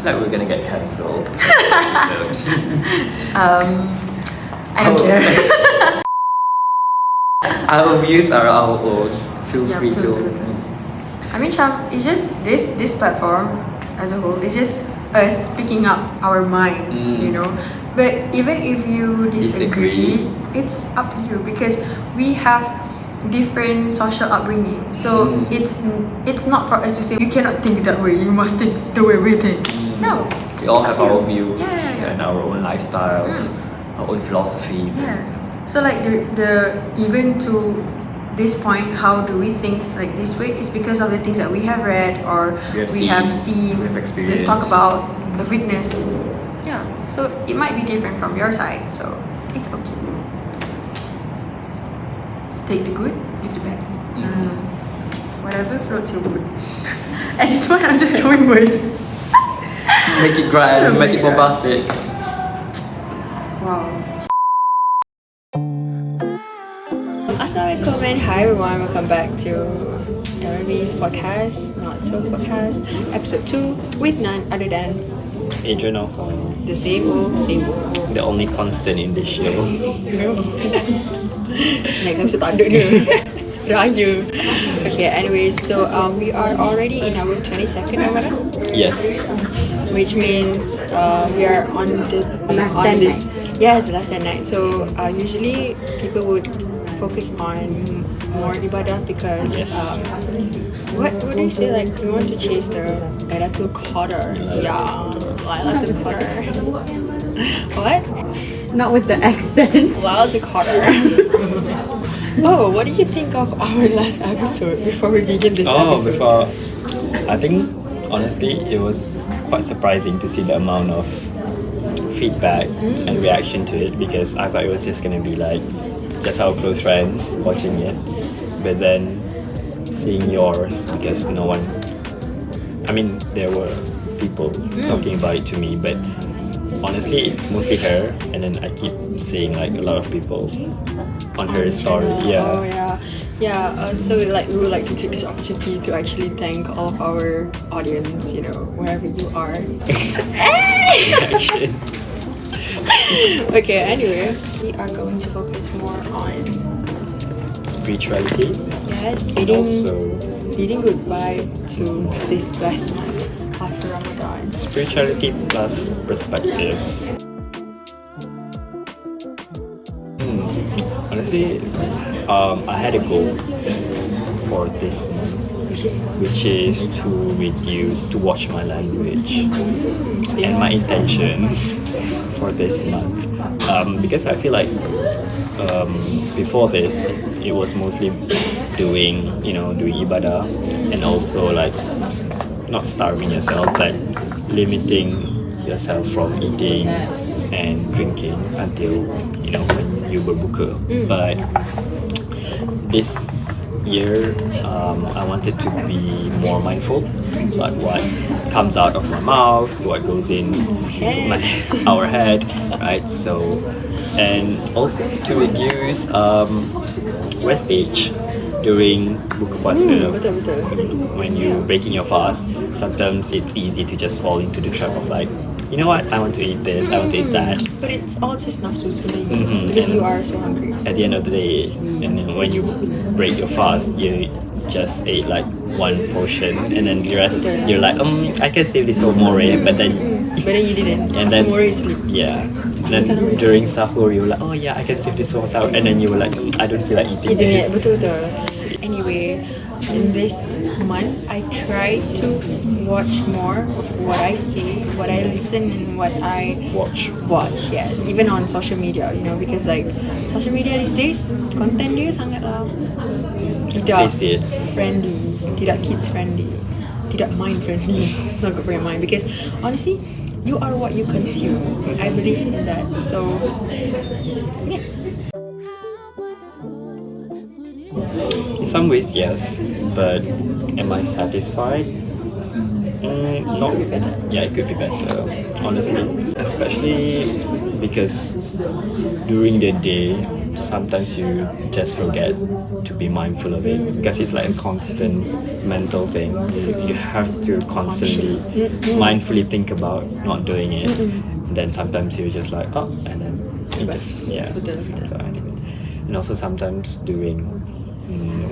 feel like we're gonna get cancelled. I don't care. Our views are our own. Feel free to. I mean, it's just this platform as a whole. It's just us speaking up our minds, you know. But even if you disagree, it's up to you because we have different social upbringing. So it's not for us to say you cannot think that way. You must think the way we think. No. We all have our views Yeah. and our own lifestyles, our own philosophy. Yes. So like the even to this point, how do we think like this way? Is because of the things that we have read or we have seen, we have experienced, we've talked about, we've witnessed. Yeah. So it might be different from your side. So it's okay. Take the good, leave the bad. Whatever floats your boat. At this point, I'm just throwing words. Make it grand, make it bombastic. Wow. Assalamualaikum and hi everyone, welcome back to LMB's podcast, Not So Podcast, episode 2 with none other than Adrian, the same old. the only constant in this show. Next episode tak ada dia. Raya. Okay, anyways, so we are already in our 22nd Ramadan. Yes. Which means we are on the Last 10 night. Yes, the last 10 night. So usually people would focus on more ibadah because what do you say, like we want to chase the Lailatul Qadar. Lailatul Qadar. What? Not with the accent. Lailatul Qadar. Oh, what do you think of our last episode before we begin this episode? I think honestly it was quite surprising to see the amount of feedback and reaction to it, because I thought it was just gonna be like just our close friends watching it, but then seeing yours, because no one, I mean there were people talking about it to me, but honestly it's mostly her, and then I keep seeing like a lot of people on her story. Oh yeah. So like we would like to take this opportunity to actually thank all of our audience, you know, wherever you are. Okay, anyway, we are going to focus more on spirituality. Yes, bidding goodbye to this blessed month of Ramadan. Spirituality plus perspectives. Honestly, I had a goal for this month, which is to watch my language, and my intention for this month, because I feel like before this it was mostly doing ibadah, and also like not starving yourself, but limiting yourself from eating and drinking until when you berbuka. But this year I wanted to be more mindful about what comes out of my mouth, what goes in our head, right? So, and also to reduce wastage during buka puasa. Betul. When you're breaking your fast, sometimes it's easy to just fall into the trap of like, you know what, I want to eat this, I want to eat that. But it's all just nafsu sebenarnya, because you are so hungry. At the end of the day, and then when you break your fast, you just ate like one portion, and then the rest you're like, I can save this for more, but then you didn't. And after then more you sleep. Yeah. And then during sahur you were like, oh yeah, I can save this for sahur, and then you were like, I don't feel like eating this. Betul. Anyway, in this month I try to watch more of what I see, what I listen, and what I watch. Yes, even on social media, because like social media these days, content dia sangatlah tidak friendly, tidak kids friendly, tidak mind friendly. It's not good for your mind, because honestly you are what you consume. I believe in that. So yeah. In some ways, yes, but am I satisfied? Not. Yeah, it could be better, honestly. Especially because during the day, sometimes you just forget to be mindful of it because it's like a constant mental thing. You have to constantly mindfully think about not doing it. And then sometimes you're just like, oh, and then it just, just comes out anyway. And also sometimes during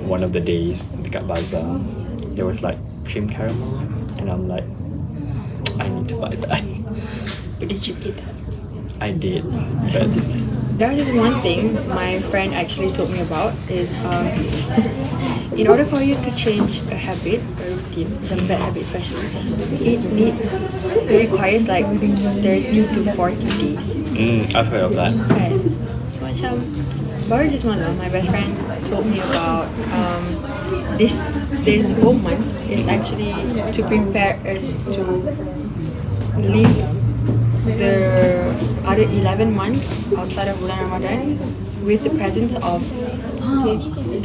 one of the days dekat bazaar, there was like cream caramel, and I'm like, I need to buy that. But did you eat that? I did, but There was this one thing my friend actually told me about is in order for you to change a habit, a routine, some bad habit especially, it requires like 30 to 40 days. I've heard of that. Right. So macam baru just malam my best friend told me about this whole month is actually to prepare us to live the other 11 months outside of bulan Ramadan with the presence of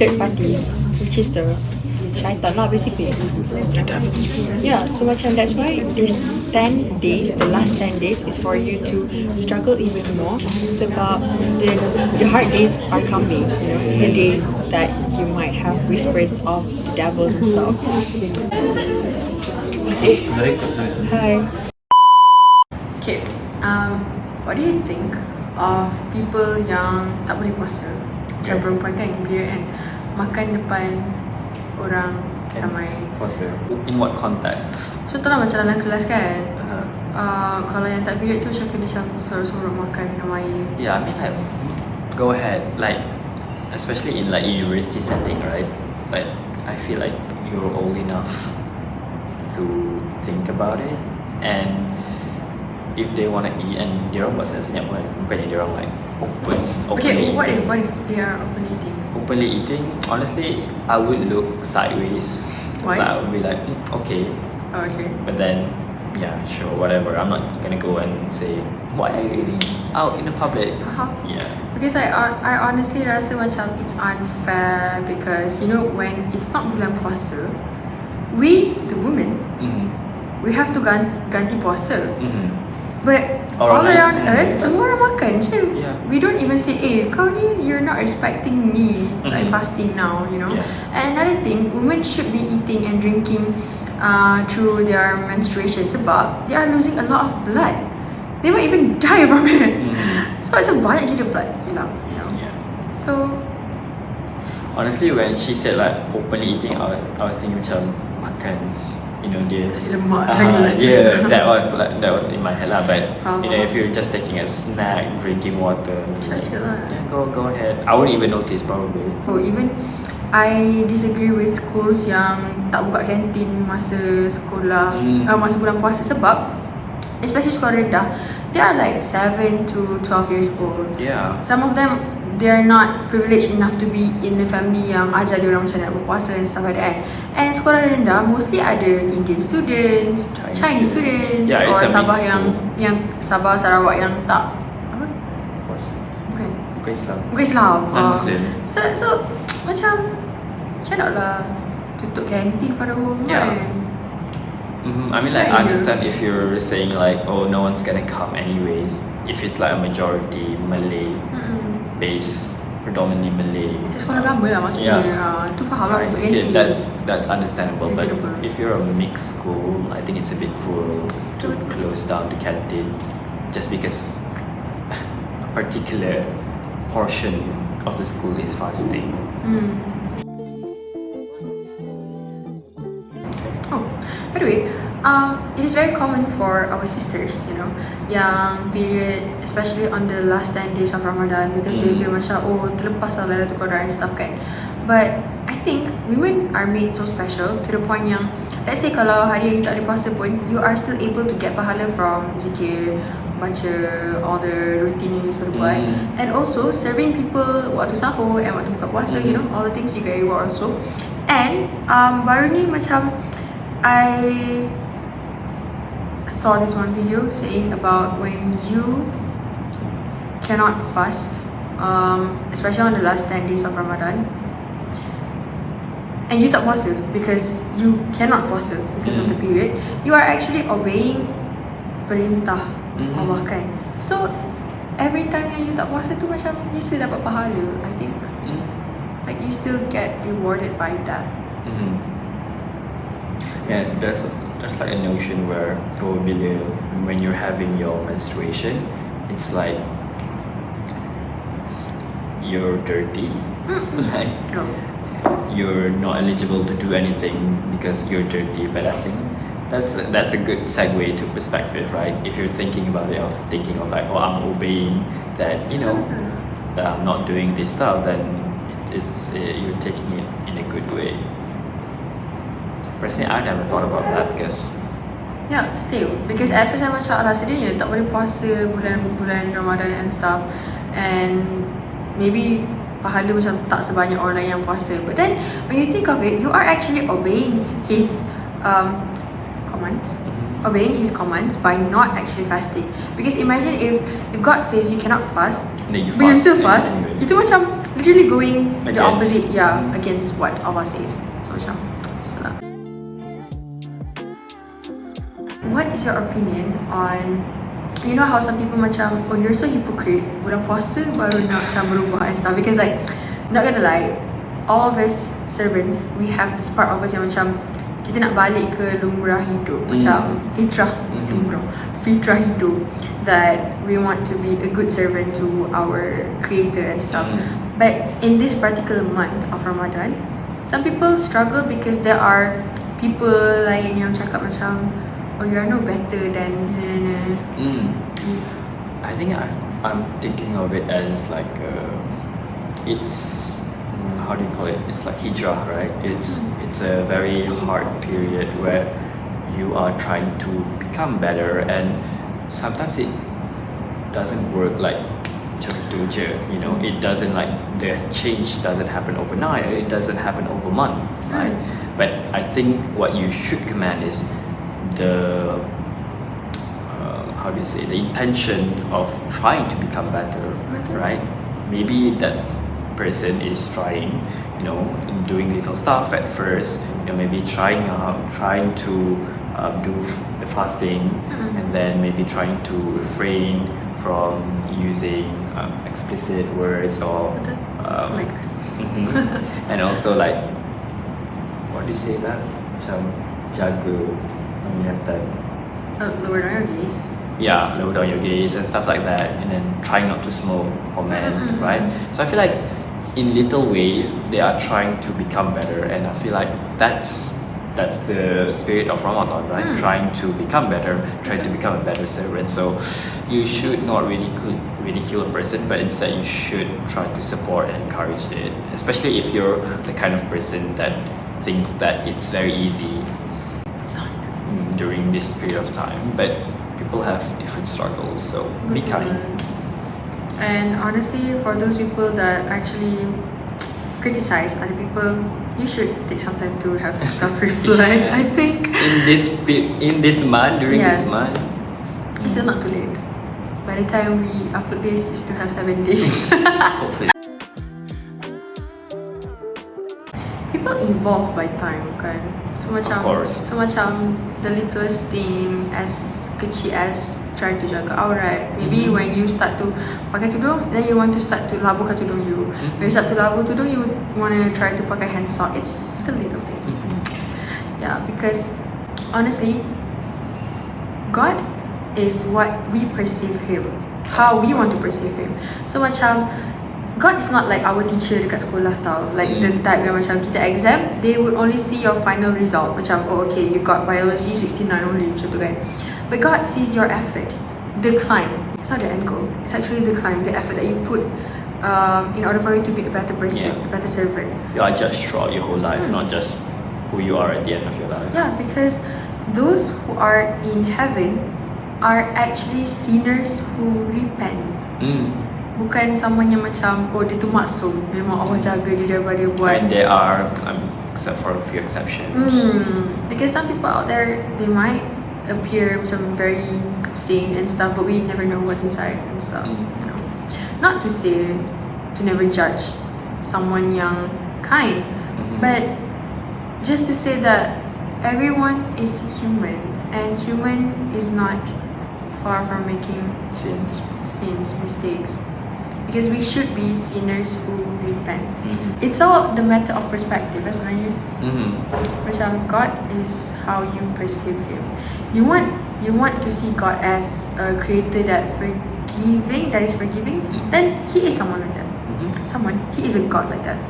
third party, which is the syaitan lah basically. The devils. Yeah, so macam that's why this 10 days, the last 10 days is for you to struggle even more sebab the hard days are coming, you know, the days that you might have whispers of the devils and stuff. Hi. Okay, what do you think of people yang tak boleh puasa? Macam perempuan kan, period kan, makan depan orang ramai. Puasa. In what context? Contohlah macam dalam kelas kan, kalau yang tak period tu macam kena sorok-sorok makan minum air. Yeah, I mean like, go ahead. Like, especially in like university setting, right? But I feel like you're old enough to think about it, and if they want to eat and dia orang buat senyap kan, bukannya dia orang like Okay, what eating. if they are openly eating? Openly eating, honestly, I would look sideways. Why? Like, I would be like, okay. Oh, okay. But then, yeah, sure, whatever. I'm not gonna go and say, why are you eating out in the public? Yeah. Because I honestly rasa macam it's unfair because you know when it's not bulan puasa, we the women we have to ganti puasa. But all around us, semua orang makan je. Yeah. We don't even say, kau ni, you're not respecting me, like fasting now, you know. Yeah. And another thing, women should be eating and drinking through their menstruation sebab they are losing a lot of blood. They might even die from it. So macam banyak gila blood hilang, you know. Yeah. So, Honestly, when she said like openly eating, I was thinking macam makan, you know, dia. nasi lemak Yeah, that was in my head lah. But Faham, you know, if you're just taking a snack, drinking water, Chill lah. yeah, go ahead. I wouldn't even notice probably. Oh, even I disagree with schools yang tak buka kantin masa sekolah, masa bulan puasa sebab especially sekolah rendah, they are like 7 to 12 years old. Yeah. Some of them, they are not privileged enough to be in a family yang ajar dia orang macam nak berpuasa and stuff like that. And sekolah rendah mostly ada Indian students, Chinese students, Yeah, or it's a Sabah mixed yang Sabah Sarawak yang tak apa? Bukan. Bukan Islam. Bukan Islam. Non-Muslim. So macam cannot lah tutup kantin for the whole month. Yeah. I mean like, I understand if you're saying like, oh, no one's gonna come anyways. If it's like a majority Malay base, predominantly Malay. Macam sekolah agama lah maksudnya. Tu faham lah Right, tutup okay, kantin. that's understandable. Reasonable. But if you're a mixed school, I think it's a bit cruel to close down the canteen just because a particular portion of the school is fasting. Oh, by the way, it is very common for our sisters, you know, yang period, especially on the last 10 days of Ramadan, because they feel macam, oh, terlepas lah Lailatul Qadar and stuff kan. But I think women are made so special to the point yang, let's say kalau hari yang you tak boleh puasa pun, you are still able to get pahala from zikir, baca all the routine yang you selalu buat, and also serving people waktu sahur and waktu buka puasa, you know, all the things you get reward also. And baru ni macam I saw this one video saying about when you cannot fast, especially on the last 10 days of Ramadan, and you tak puasa because you cannot puasa because of the period, you are actually obeying perintah Allah kan. So every time yang you tak puasa tu macam you still dapat pahala. I think like you still get rewarded by that. Yeah, there's like a notion where when you're having your menstruation, it's like you're dirty, like you're not eligible to do anything because you're dirty. But I think that's a good segue to perspective, right? If you're thinking about it, thinking of like, oh, I'm obeying that, that I'm not doing this stuff, then you're taking it in a good way. Personally, I never thought about that because yeah, same. Because at first I macam alah sedihnya tak boleh puasa bulan Ramadan and stuff, and maybe pahala macam tak sebanyak orang lain yang puasa. But then when you think of it, you are actually obeying his commands. Obeying his commands by not actually fasting. Because imagine if God says you cannot fast, but you still fast, itu macam literally going the opposite, against what Allah says. So macam salah. What is your opinion on, you know how some people macam, oh, you're so hypocrite, bulan puasa baru nak macam berubah and stuff? Because like, not gonna lie, all of us servants, we have this part of us yang macam kita nak balik ke lumrah hidup, macam fitrah hidup, that we want to be a good servant to our creator and stuff. But in this particular month of Ramadan, some people struggle because there are people lain yang cakap macam, oh, you are no better than I think I'm thinking of it as like it's how do you call it? It's like hijrah, right? It's a very hard period where you are trying to become better, and sometimes it doesn't work like it doesn't, like, the change doesn't happen overnight, it doesn't happen over month, right? But I think what you should command is the the intention of trying to become better, right? Maybe that person is trying, doing little stuff at first, maybe trying to do the fasting, and then maybe trying to refrain from using explicit words or like us. and also like, what do you say that? Macam jaga penglihatan. Lower down your gaze. Yeah, lower down your gaze and stuff like that, and then trying not to smoke for men, right? So I feel like in little ways they are trying to become better, and I feel like that's the spirit of Ramadan, right? Trying to become better, trying to become a better servant. So you should not ridicule a person, but instead you should try to support and encourage it, especially if you're the kind of person that thinks that it's very easy during this period of time. But people have different struggles, so be kind. And honestly, for those people that actually criticize other people, you should take some time to have self-reflect. I think in this month, during this month, it's still not too late. By the time we upload this, you still have 7 days. hopefully. People evolve by time, kan? So macam the littlest thing as kecil as try to jaga aurat. Maybe when you start to pakai tudung, then you want to start to labuhkan tudung you. When you start to labuh tudung, you want to try to pakai hand sock. It's the little thing. Yeah, because honestly, God is what we perceive Him, how we want to perceive Him. So macam God is not like our teacher dekat sekolah tau. Like the type yang macam kita exam, they would only see your final result. Macam, oh okay, you got biology 69 only, macam tu kan. But God sees your effort, the climb. It's not the end goal. It's actually the climb, the effort that you put in order for you to be a better person, a better servant. You are judged throughout your whole life, not just who you are at the end of your life. Yeah, because those who are in heaven are actually sinners who repent. Bukan someone yang macam, oh dia tu maksum, memang Allah jaga dia daripada buat. And there are, except for a few exceptions. Because some people out there, they might appear macam very sane and stuff, but we never know what's inside and stuff. Not to say to never judge someone yang kind, but just to say that everyone is human, and human is not far from making Sins. sins, mistakes. Because we should be sinners who repent. Mm-hmm. It's all the matter of perspective sebenarnya. Mm-hmm. Macam God is how you perceive Him. You want to see God as a creator that is forgiving, Mm-hmm. then He is someone like that. Mm-hmm. He is a God like that.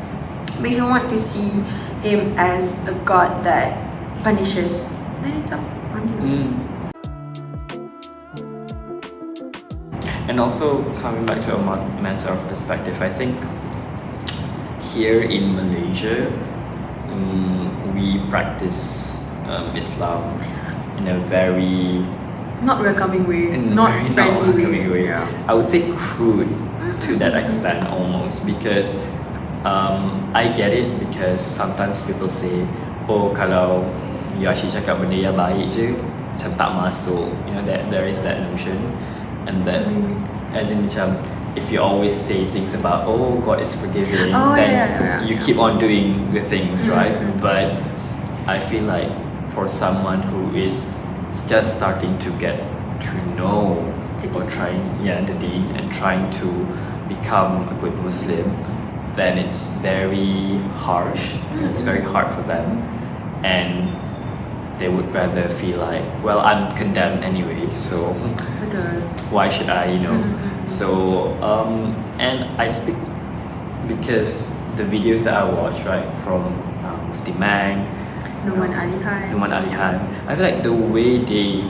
But if you want to see Him as a God that punishes, then it's up on you. Mm. And also coming back to a matter of perspective, I think here in Malaysia, we practice Islam in a very Not welcoming way, in a not very friendly welcoming way. Yeah. I would say crude to that extent almost, because I get it, because sometimes people say, oh kalau you actually cakap benda yang baik je macam tak masuk, you know, that there is that notion, and that as in macam if you always say things about oh God is forgiving, then you keep on doing the things, right? But I feel like for someone who is just starting to get to know or trying the deen and trying to become a good Muslim, then it's very harsh. It's very hard for them, and they would rather feel like, well, I'm condemned anyway, so Betul. why should I, you know? So and I speak because the videos that I watch, right, from Mufti Mang, Numan Alihan, I feel like the way they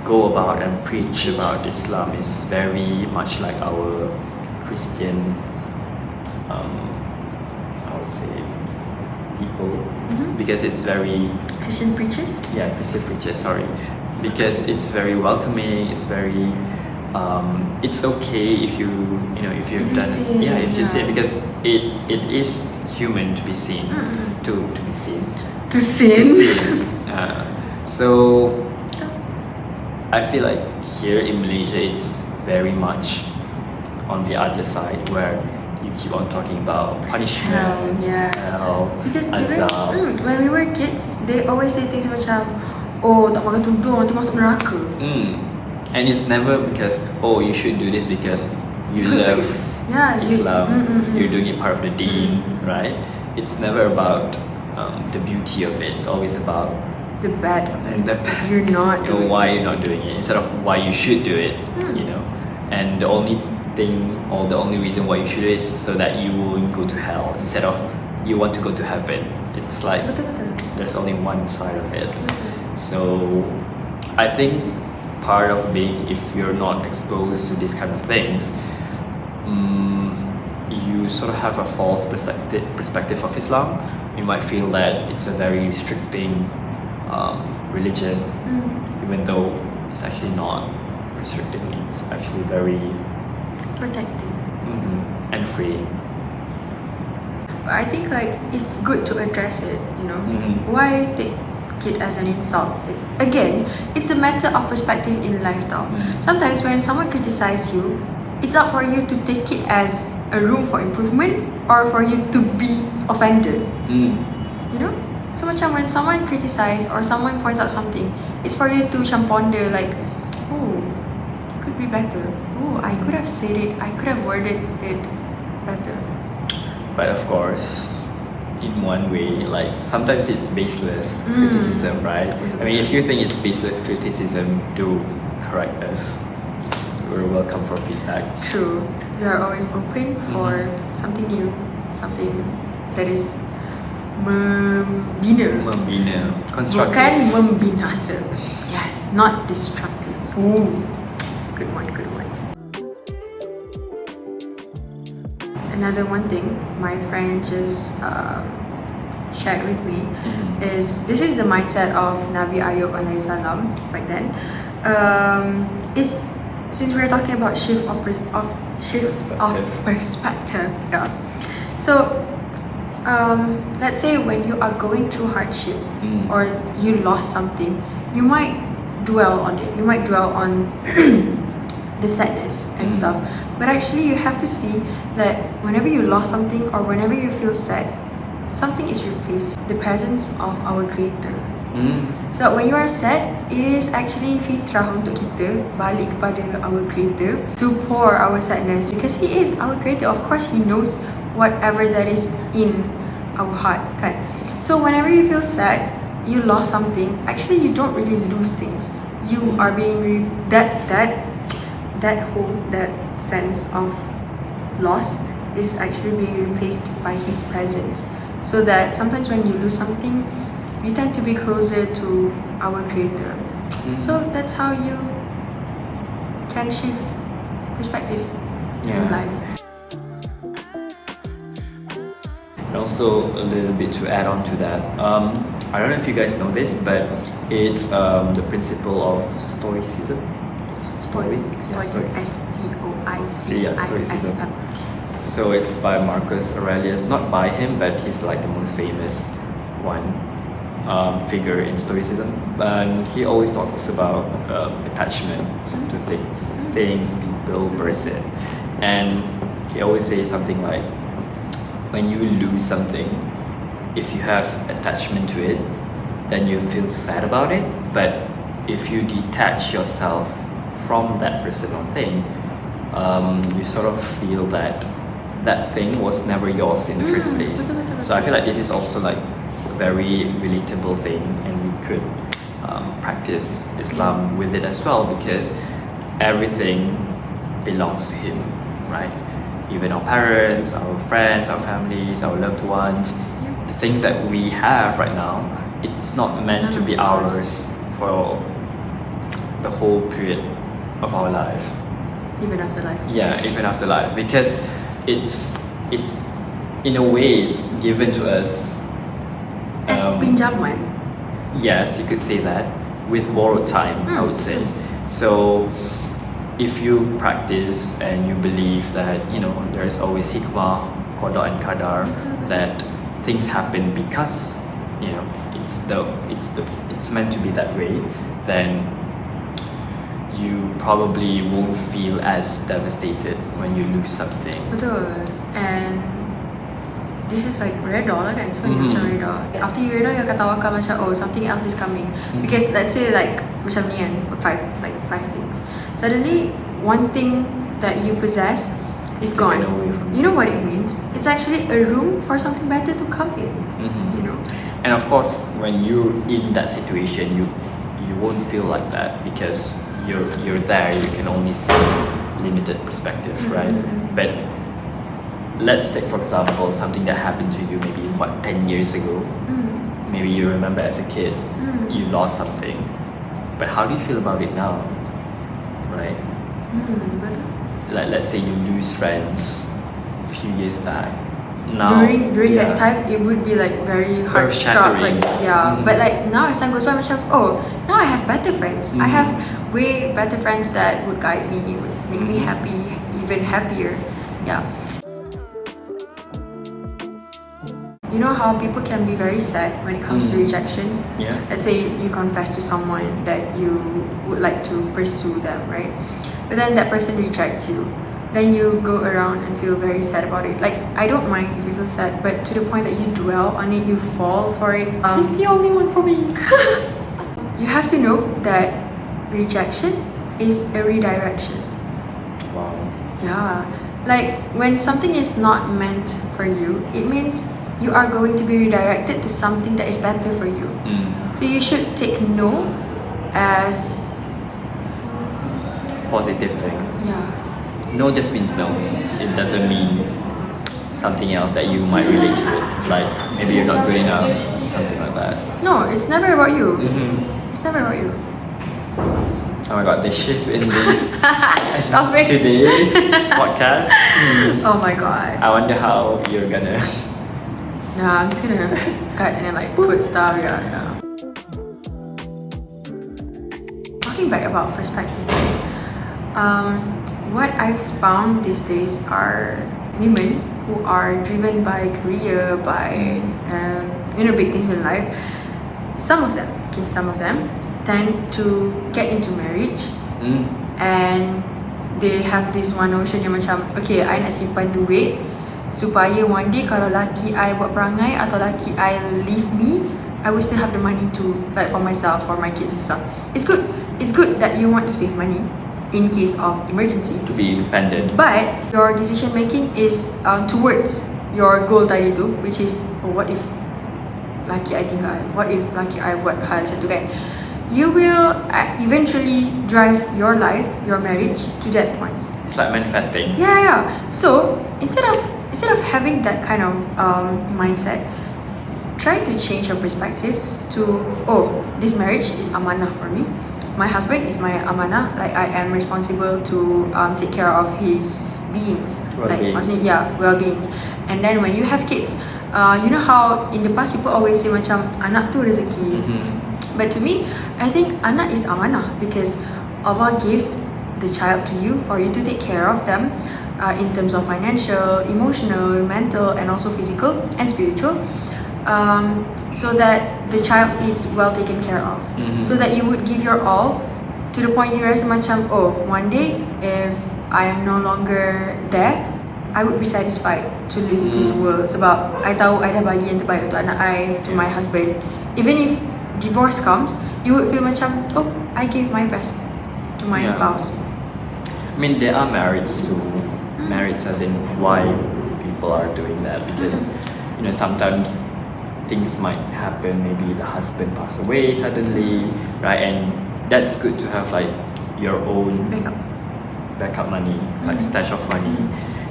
go about and preach about Islam is very much like our Christian, I would say, people, because it's very Christian preachers. Christian preachers, sorry, because it's very welcoming. It's very it's okay if you If you sin, because it is human to be seen, to be seen, To sin. so I feel like here in Malaysia it's very much on the other side, where you keep on talking about punishment, hell, Because azab. even when we were kids, they always say things macam, oh tak pakai tudung nanti masuk neraka. And it's never because oh you should do this because you It's good for love you. Islam, you're doing it part of the deen, right? It's never about the beauty of it. It's always about The bad of it. the You're not you know, doing why you're not doing it instead of why you should do it, you know. And the only thing or the only reason why you should do it is so that you won't go to hell instead of you want to go to heaven. It's like Betul-betul. there's only one side of it. So I think part of being, if you're not exposed to these kind of things, you sort of have a false perspective of Islam. You might feel that it's a very restricting religion, even though it's actually not restricting. It's actually very Protecting. and freeing. But I think like it's good to address it, you know. Why take it as an insult? Again, it's a matter of perspective in life tau. Sometimes when someone criticizes you, it's up for you to take it as a room for improvement or for you to be offended. You know? So macam when someone criticizes or someone points out something, it's for you to macam ponder like, oh, it could be better. Oh, I could have said it, I could have worded it better. But of course, in one way, like sometimes it's baseless criticism, right? I mean, if you think it's baseless criticism, do correct us. We're welcome for feedback. True. We are always open for something new, something that is membina. Constructive. Bukan membinasa. Yes, not destructive. Ooh, good one. Another one thing my friend just shared with me is this is the mindset of Nabi Ayub alaihi salam back then. Is since we're talking about shift of perspective, yeah. So let's say when you are going through hardship or you lost something, you might dwell on it. You might dwell on the sadness and stuff. But actually, you have to see that whenever you lost something or whenever you feel sad, something is replaced. The presence of our Creator So when you are sad, it is actually fitrah untuk kita balik kepada our creator to pour our sadness, because he is our creator. Of course he knows whatever that is in our heart, kan? So whenever you feel sad, you lost something, actually you don't really lose things. You are being that sense of loss is actually being replaced by his presence. So that sometimes when you lose something, you tend to be closer to our creator. So that's how you can shift perspective in life. And also a little bit to add on to that, I don't know if you guys know this, but it's the principle of stoicism. Stoic. Stoicism. So it's by Marcus Aurelius, not by him, but he's like the most famous figure in Stoicism. And he always talks about attachment to things, people, person. And he always says something like, when you lose something, if you have attachment to it, then you feel sad about it. But if you detach yourself from that person or thing, you sort of feel that that thing was never yours in the first place. So I feel like this is also like a very relatable thing, and we could practice Islam with it as well, because everything belongs to him, right? Even our parents, our friends, our families, our loved ones, the things that we have right now, it's not meant to be ours for the whole period of our life. Even after life. Yeah, even after life, because it's in a way it's given to us as pinjaman. Yes, you could say that, with borrowed time, I would say. So if you practice and you believe that, you know, there's always hikmah, qada and qadar, that things happen because, you know, it's meant to be that way, then you probably won't feel as devastated when you lose something. Betul. And this is like reda lah kan, sebenarnya macam reda. After you reda, you akan tawakal macam, oh, something else is coming. Because let's say like macam ni kan, five things. Suddenly, one thing that you possess is gone. You know what it means? It's actually a room for something better to come in. You know. And of course, when you're in that situation, you won't feel like that, because you're there. You can only see limited perspective, right? But let's take, for example, something that happened to you maybe 10 years ago. Maybe you remember as a kid, you lost something, but how do you feel about it now, right? Like, let's say you lose friends a few years back. Now, during that time, it would be like very hard struck, like but like now as time goes by, macam, oh, now I have better friends. I have way better friends that would guide me, would make me happy, even happier. You know how people can be very sad when it comes to rejection? Let's say you confess to someone that you would like to pursue them, right? But then that person rejects you. Then you go around and feel very sad about it. Like, I don't mind if you feel sad, but to the point that you dwell on it, you fall for it. He's the only one for me. You have to know that rejection is a redirection. Wow. Yeah. Like, when something is not meant for you, it means you are going to be redirected to something that is better for you. So you should take no as positive thing. Yeah. No just means no. It doesn't mean something else that you might relate to it. Like, maybe you're not good enough, something like that. No, it's never about you. It's never about you. Oh my god, the shift in this Topics. today's podcast. Oh my god. I wonder how you're gonna. Nah, I'm just gonna cut and then like put stuff. Yeah. Talking back about perspective. What I found these days are women who are driven by career, by big things in life. Some of them tend to get into marriage, and they have this one notion yang macam, okay, I nak simpan duit supaya one day kalau laki I buat perangai atau laki I leave me, I will still have the money to, like, for myself, for my kids and stuff. It's good. It's good that you want to save money in case of emergency. To be independent. But your decision making is towards your goal tadi tu, which is, oh, what if laki I tinggal? What if laki I buat hal macam tu kan? You will eventually drive your life, your marriage to that point. It's like manifesting. Yeah. So instead of having that kind of mindset, try to change your perspective to, oh, this marriage is amanah for me. My husband is my amanah. Like, I am responsible to take care of his beings. Well-being. Like, maksudnya, well-beings. And then when you have kids, you know how in the past people always say macam anak tu rezeki. But to me, I think anak is amanah because Allah gives the child to you for you to take care of them in terms of financial, emotional, mental, and also physical and spiritual. So that the child is well taken care of. So that you would give your all to the point you rasa macam, oh, one day if I am no longer there, I would be satisfied to leave this world. Sebab I tahu I dah bagi yang terbaik untuk anak I, to my husband. Even if divorce comes, you would feel macam, oh, I gave my best to my spouse. I mean, there are merits to merits as in why people are doing that, because sometimes things might happen. Maybe the husband pass away suddenly, right? And that's good to have like your own backup money, like stash of money.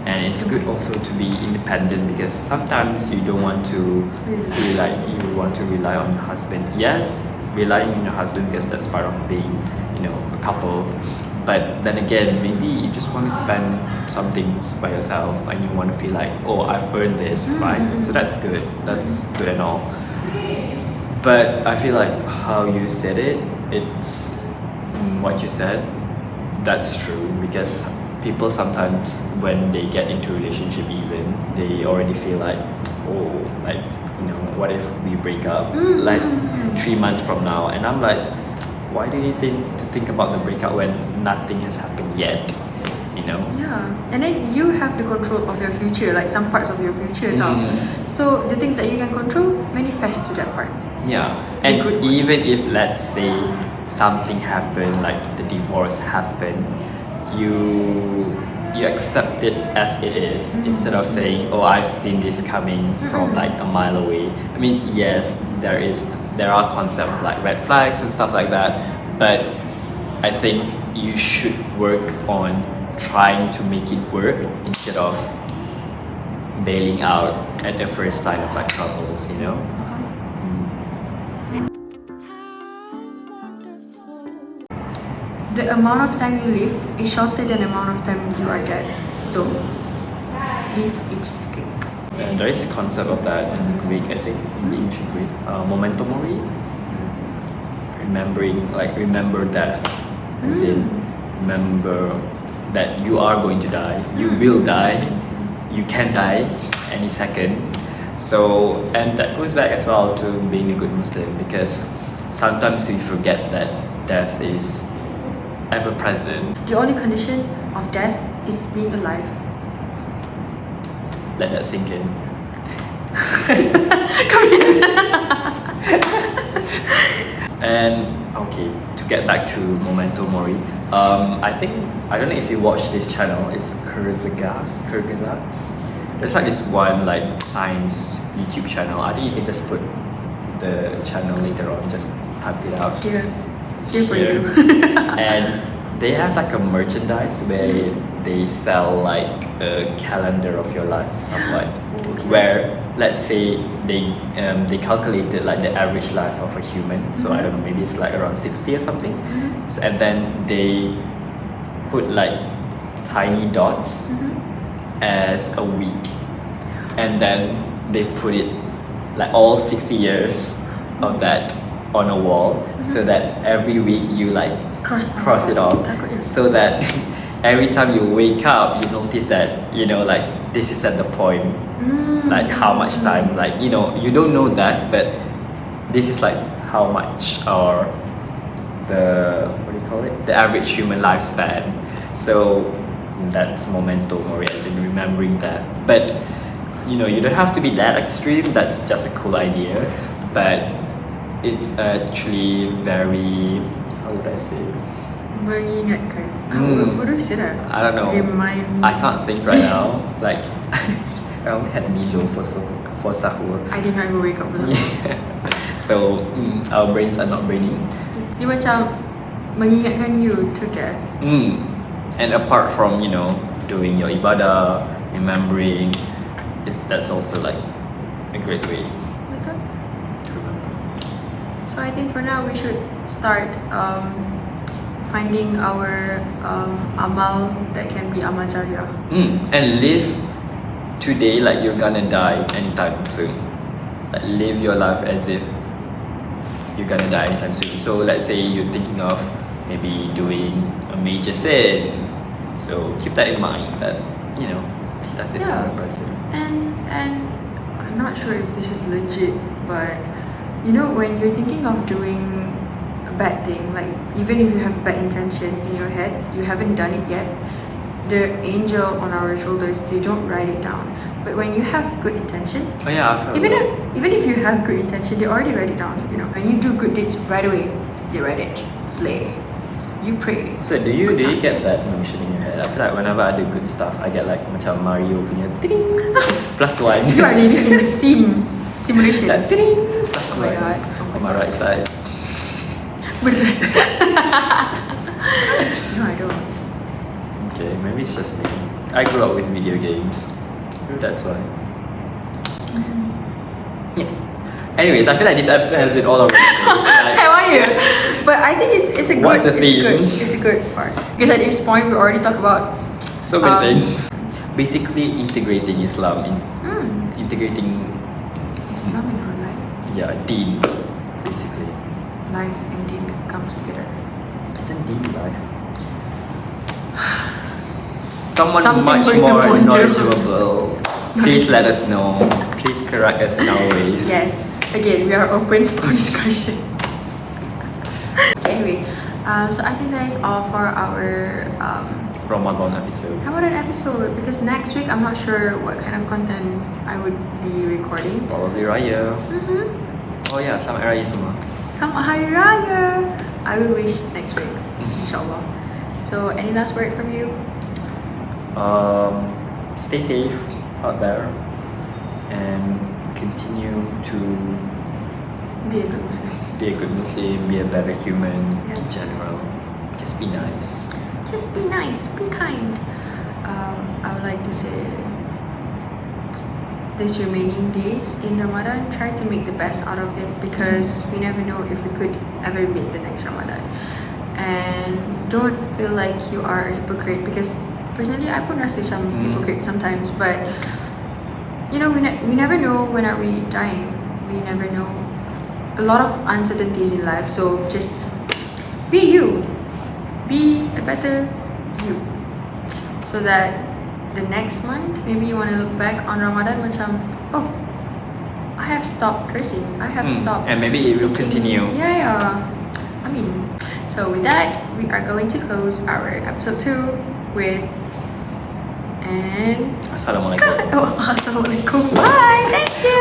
And it's good also to be independent, because sometimes you don't want to feel like you want to rely on your husband. Yes, relying on your husband because that's part of being, a couple. But then again, maybe you just want to spend some things by yourself and you want to feel like, oh, I've earned this, right? So that's good. That's good and all. But I feel like how you said it, it's what you said, that's true, because people sometimes when they get into a relationship, even they already feel like, oh, like, what if we break up like 3 months from now? And I'm like, why do you think about the breakup when nothing has happened yet? Yeah, and then you have the control of your future, like some parts of your future tau. So the things that you can control, manifest to that part. Yeah, and even if, let's say, something happened, like the divorce happened, you accept it as it is, instead of saying, oh, I've seen this coming from like a mile away. I mean, yes, there are concepts like red flags and stuff like that, but I think you should work on trying to make it work instead of bailing out at the first sign of like troubles, The amount of time you live is shorter than the amount of time you are dead. So live each second. And there is a concept of that in Greek, I think, in the ancient Greek, memento mori. Remember death, as in remember that you are going to die, you will die, you can die any second. So, and that goes back as well to being a good Muslim, because sometimes we forget that death is ever present. The only condition of death is being alive. Let that sink in. And okay, to get back to Memento Mori, I don't know if you watch this channel. It's Kyrgyz. There's like this one like science YouTube channel. I think you can just put the channel later on. Just type it out. Dear for you. And they have like a merchandise where they sell like a calendar of your life, somewhat. Where, let's say, they calculated like the average life of a human. So I don't know, maybe it's like around 60 or something. So, and then they put like tiny dots as a week, and then they put it like all 60 years of that on a wall, so that every week you like cross it off, so that every time you wake up you notice that like this is at the point, like how much time, like you don't know that, but this is like how much, or the the average human lifespan. So that's memento mori, as in remembering that. But you don't have to be that extreme. That's just a cool idea. But it's actually very, how would I say? Mengingatkan. What do you say that? I don't know. Remind. I can't think right now. Like, I only had Milo for sahur. I did not even wake up. So our brains are not braining. Dia macam mengingatkan you to death. And apart from doing your ibadah, remembering, that's also like a great way Betul? to remember. So I think for now we should start finding our amal that can be amal jariah. And live today like you're gonna die anytime soon. Like live your life as if you're gonna die anytime soon. So let's say you're thinking of maybe doing a major sin. So keep that in mind that definitely Yeah. And I'm not sure if this is legit, but when you're thinking of doing a bad thing, like even if you have bad intention in your head, you haven't done it yet, the angel on our shoulders, they don't write it down. But when you have good intention, Oh yeah, I've heard even that. if you have good intention, they already write it down. When you do good deeds right away, they write it. Slay. You pray. So do you Good time. get that notion in your head? I feel like whenever I do good stuff, I get like macam Mario punya ting +1. You are living in the simulation. Like ting Oh my +1 god. on my right side. Beneran. No, I don't. Okay, maybe it's just me. I grew up with video games. Maybe that's why. Yeah. Anyways, I feel like this episode has been all over the place. Like, How are you? But I think it's a good. What's the theme? It's a good part because at this point we already talked about. so many things. Basically, integrating Islam integrating Islam in our life. deen, basically. Life and deen comes together. Isn't deen life? Someone Something much for you to more ponder. knowledgeable. Please let us know. Please correct us in our ways. Yes. Again, we are open for discussion. Anyway, so I think that is all for our Ramadan episode. Ramadan episode. Because next week I'm not sure what kind of content I would be recording. Probably Raya. Oh yeah, Selamat Raya semua. Selamat Hari Raya. I will wish next week, inshallah. So, any last word from you? Stay safe out there and continue to Be a good Muslim. be a good Muslim, be a better human in general. Just be nice. Just be nice, be kind. I would like to say, this remaining days in Ramadan, try to make the best out of it because we never know if we could ever meet the next Ramadan. And don't feel like you are a hypocrite because personally, I pun rasa macam hypocrite sometimes, but we never know when are we dying. We never know. A lot of uncertainties in life, so just be you. Be a better you. So that the next month, maybe you want to look back on Ramadan macam, oh, I have stopped cursing. I have stopped. And maybe it will thinking- continue. Yeah. I mean, so with that, we are going to close our episode 2 with and Assalamualaikum. Assalamualaikum. Bye. Thank you.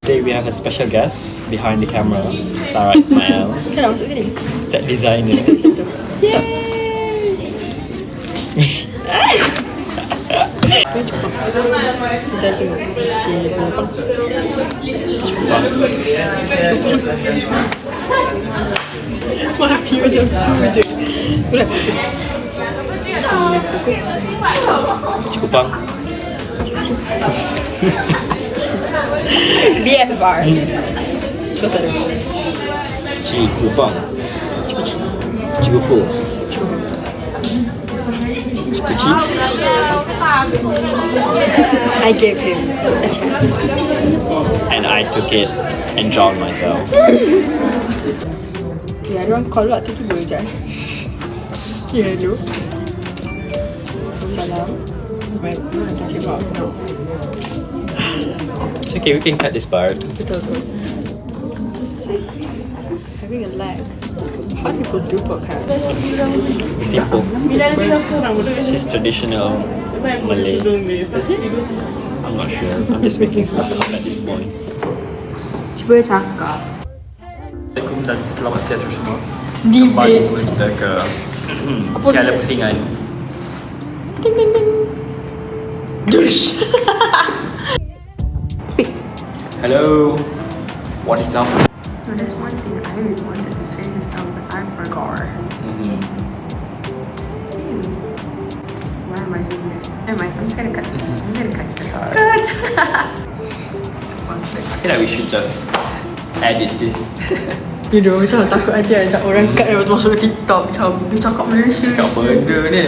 Today we have a special guest behind the camera, Sarah Ismail, Sana masuk sini. set designer. Sudah tu. Cikgu. Mati macam tu je. Sudah. Cukup bang. BFR. Terus ada. Cukup bang. Cukup po. Cukup ci. I gave him a chance. And I took it and drowned myself. Ya, dia orang call out tu boleh je. Ya, hello. Salam. What am I talking about? No. It's okay, we can cut this part. Betul tu. Having a lag. How do people do podcast? It's simple. She's traditional Malay. Is it? I'm not sure. I'm just making stuff up at this point. bercakap. Assalamualaikum dan selamat sejahtera semua. Di Kembali semua kita ke Piala Pusingan. Ding ding ding. Dush. Speak. Hello. What is up? So there's one thing I really wanted to say just now, but I forgot. Why am I saying this? Never mind, I'm just gonna cut. Cut. Okay, we should just edit this. You know, macam takut nanti macam orang cut dan masuk ke TikTok macam dia cakap Malaysia. Cakap benda ni.